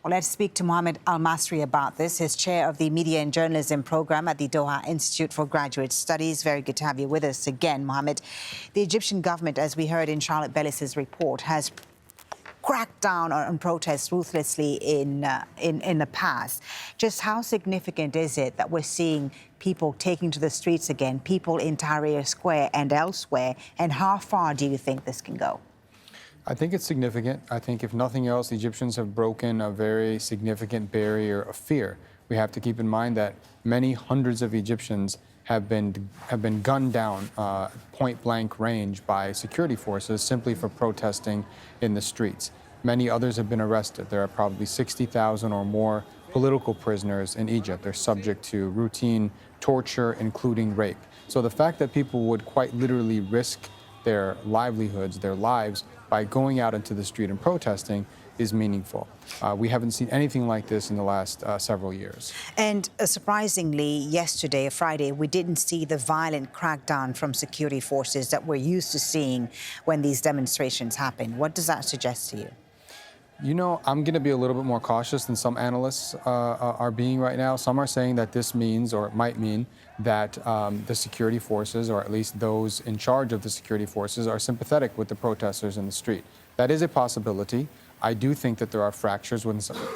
Well, let's speak to Mohamad Elmasry about this. He's chair of the Media and Journalism program at the Doha Institute for Graduate Studies. Very good to have you with us again, Mohamad. The Egyptian government, as we heard in Charlotte Bellis's report, has cracked down on protests ruthlessly in the past. Just how significant is it that we're seeing people taking to the streets again, people in Tahrir Square and elsewhere, and how far do you think this can go? I think it's significant. I think if nothing else, the Egyptians have broken a very significant barrier of fear. We have to keep in mind that many hundreds of Egyptians have been gunned down point blank range by security forces simply for protesting in the streets. Many others have been arrested. There are probably 60,000 or more political prisoners in Egypt. They're subject to routine torture, including rape. So the fact that people would quite literally risk their livelihoods, their lives, by going out into the street and protesting is meaningful. We haven't seen anything like this in the last several years. And surprisingly, yesterday, Friday, we didn't see the violent crackdown from security forces that we're used to seeing when these demonstrations happen. What does that suggest to you? You know, I'm going to be a little bit more cautious than some analysts are being right now. Some are saying that this means, or it might mean, that the security forces, or at least those in charge of the security forces, are sympathetic with the protesters in the street. That is a possibility. I do think that there are fractures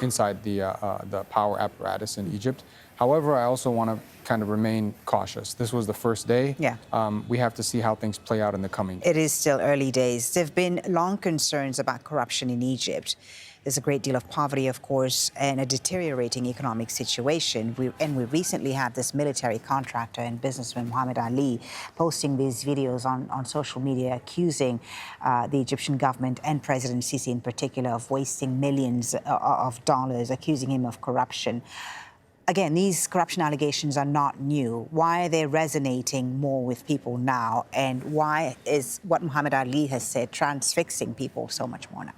inside the power apparatus in Egypt. However, I also want to kind of remain cautious. This was the first day. Yeah. We have to see how things play out in the coming days. It is still early days. There have been long concerns about corruption in Egypt. There's a great deal of poverty, of course, and a deteriorating economic situation. We recently had this military contractor and businessman, Muhammad Ali, posting these videos on social media accusing the Egyptian government and President Sisi in particular of wasting millions of dollars, accusing him of corruption. Again, these corruption allegations are not new. Why are they resonating more with people now? And why is what Muhammad Ali has said transfixing people so much more now?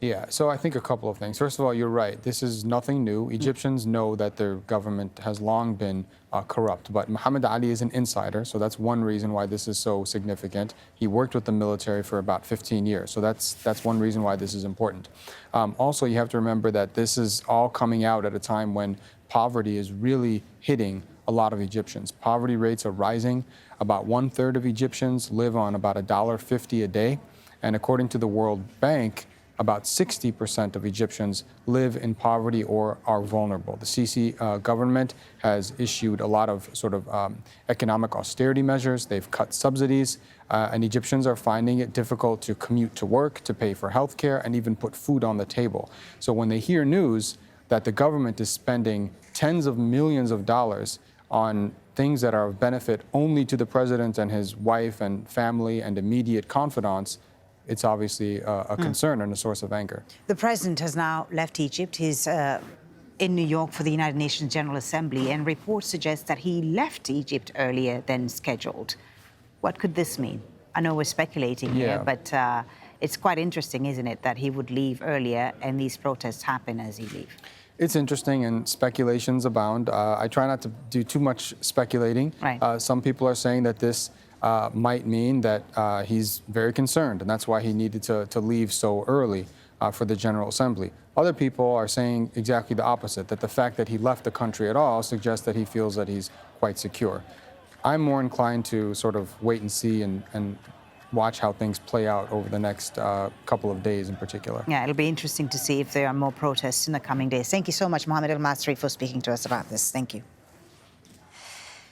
Yeah, so I think a couple of things. First of all, you're right. This is nothing new. Egyptians know that their government has long been corrupt, but Muhammad Ali is an insider, so that's one reason why this is so significant. He worked with the military for about 15 years, so that's one reason why this is important. Also, you have to remember that this is all coming out at a time when poverty is really hitting a lot of Egyptians. Poverty rates are rising. About 1/3 of Egyptians live on about $1.50 a day, and according to the World Bank, about 60% of Egyptians live in poverty or are vulnerable. The Sisi government has issued a lot of sort of economic austerity measures. They've cut subsidies, and Egyptians are finding it difficult to commute to work, to pay for health care, and even put food on the table. So when they hear news that the government is spending tens of millions of dollars on things that are of benefit only to the president and his wife and family and immediate confidants, it's obviously a concern and a source of anger. The president has now left Egypt. He's in New York for the United Nations General Assembly, and reports suggest that he left Egypt earlier than scheduled. What could this mean? I know we're speculating here, but it's quite interesting, isn't it, that he would leave earlier and these protests happen as he leaves? It's interesting, and speculations abound. I try not to do too much speculating. Right. Some people are saying that this might mean that he's very concerned, and that's why he needed to leave so early for the General Assembly. Other people are saying exactly the opposite, that the fact that he left the country at all suggests that he feels that he's quite secure. I'm more inclined to sort of wait and see and watch how things play out over the next couple of days in particular. Yeah, it'll be interesting to see if there are more protests in the coming days. Thank you so much, Mohamad Elmasry, for speaking to us about this. Thank you.